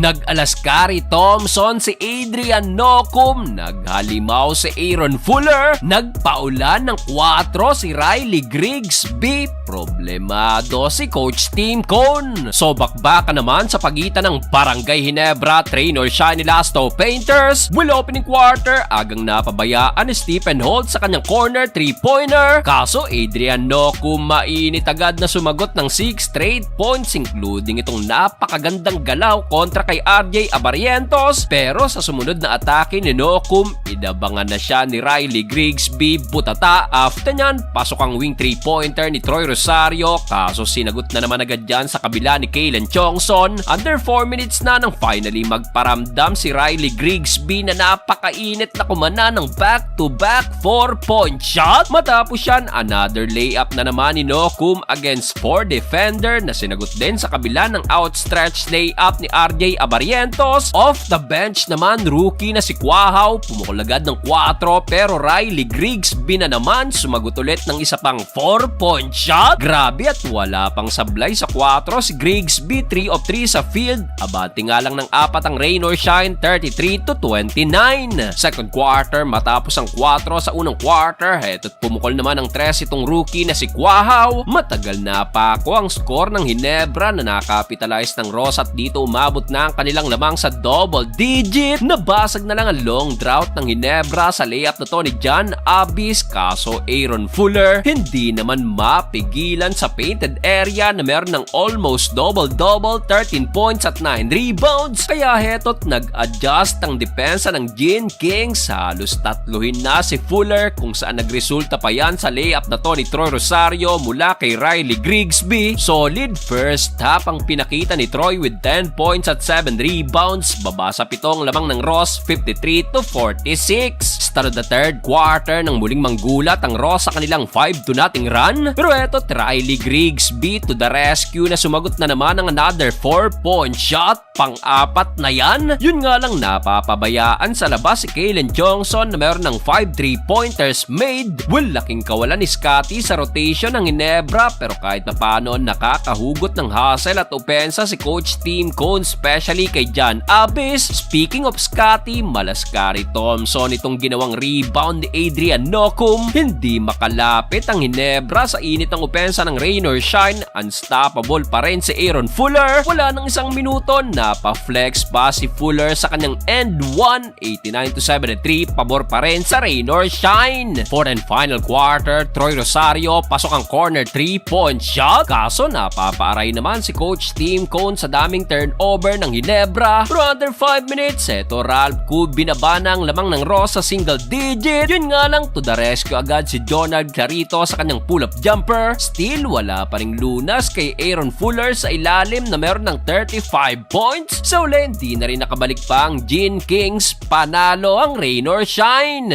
Nag-Alaskari Thompson si Adrian Nocum, naghalimaw si Aaron Fuller, nagpaulan ng 4 si Riley Grigsby, problemado si Coach Tim Cone. So bakbaka naman sa pagitan ng Barangay Ginebra Trainer siya ni Lasto Painters. Will opening quarter, agang napabayaan ni Stephen Holt sa kanyang corner 3-pointer. Kaso Adrian Nocum mainit agad na sumagot ng 6 straight points including itong napakagandang galaw kontra kay RJ Abarientos. Pero sa sumunod na atake ni Nocum, inabangan na siya ni Riley Grigsby butata. After nyan, pasok ang wing 3-pointer ni Troy Rosario. Kaso sinagot na naman agad dyan sa kabila ni Kalen Chongson. Under 4 minutes na nang finally magparamdam si Riley Grigsby na napakainit na kumana ng back-to-back 4-point shot. Matapos yan, another layup na naman ni Nocum against 4 defender na sinagot din sa kabila ng outstretched layup ni RJ Abarientos. Off the bench naman, rookie na si Quahaw, pumukol agad ng 4 pero Riley Grigsby na naman sumagot ulit ng isa pang 4-point shot. Grabe at wala pang sablay sa 4 si Grigsby, 3 of 3 sa field. Abante nga lang ng 4 ang rain or shine, 33-29. Second quarter, matapos ang 4 sa unang quarter, heto't pumukol naman ng 3 itong rookie na si Quahaw. Matagal na pa ako ang score ng Ginebra na nakapitalize ng Ross at dito umabot na ang kanilang lamang sa double digit. Nabasag na lang ang long drought ng Ginebra sa layup na to ni John Abis. Kaso Aaron Fuller hindi naman mapigilan sa painted area na meron ng almost double-double, 13 points at 9 rebounds. Kaya heto't nag-adjust ang depensa ng Gin Kings. Halos tatluhin na si Fuller kung saan nagresulta pa yan sa layup na to ni Troy Rosario mula kay Riley Grigsby. Solid first half ang pinakita ni Troy with 10 points at 7 rebounds. Baba sa 7 lamang ng Ross, 53-46. Start of the third quarter nang muling manggulat ang Ross sa kanilang 5-0 run. Pero eto, Riley Grigsby to the rescue na sumagot na naman ng another 4-point shot. Pang-apat na yan. Yun nga lang napapabayaan sa labas si Kalen Johnson na meron ng 5 3-pointers made. Well, laking kawalan ni Scotty sa rotation ng Ginebra pero kahit na paano nakakahugot ng hustle at opensa si Coach Tim Cone, especially kay John Abis. Speaking of Scotty, Malaskari Thompson itong ginawang rebound ni Adrian Nocum. Hindi makalapit ang Ginebra sa init ng opensa ng rain or shine. Unstoppable pa rin si Aaron Fuller. Wala nang isang minuto, napaflex pa si Fuller sa kanyang end 1, 89-73, pabor pa rin sa rain or shine. Fourth and final quarter, Troy Rosario pasok ang corner 3-point shot. Kaso napapaaray naman si Coach Tim Cone sa daming turnover ng Ginebra. Pero under 5 minutes, eto Ralph Kube binaba na ang lamang ng Ross sa single digit. Yun nga lang, to the rescue agad si Jonard Clarito sa kanyang pull-up jumper. Still, wala pa ring lunas kay Aaron Fuller sa ilalim na meron ng 35 points. Sa uli, hindi na rin nakabalik pa ang Gin Kings. Panalo ang rain or shine.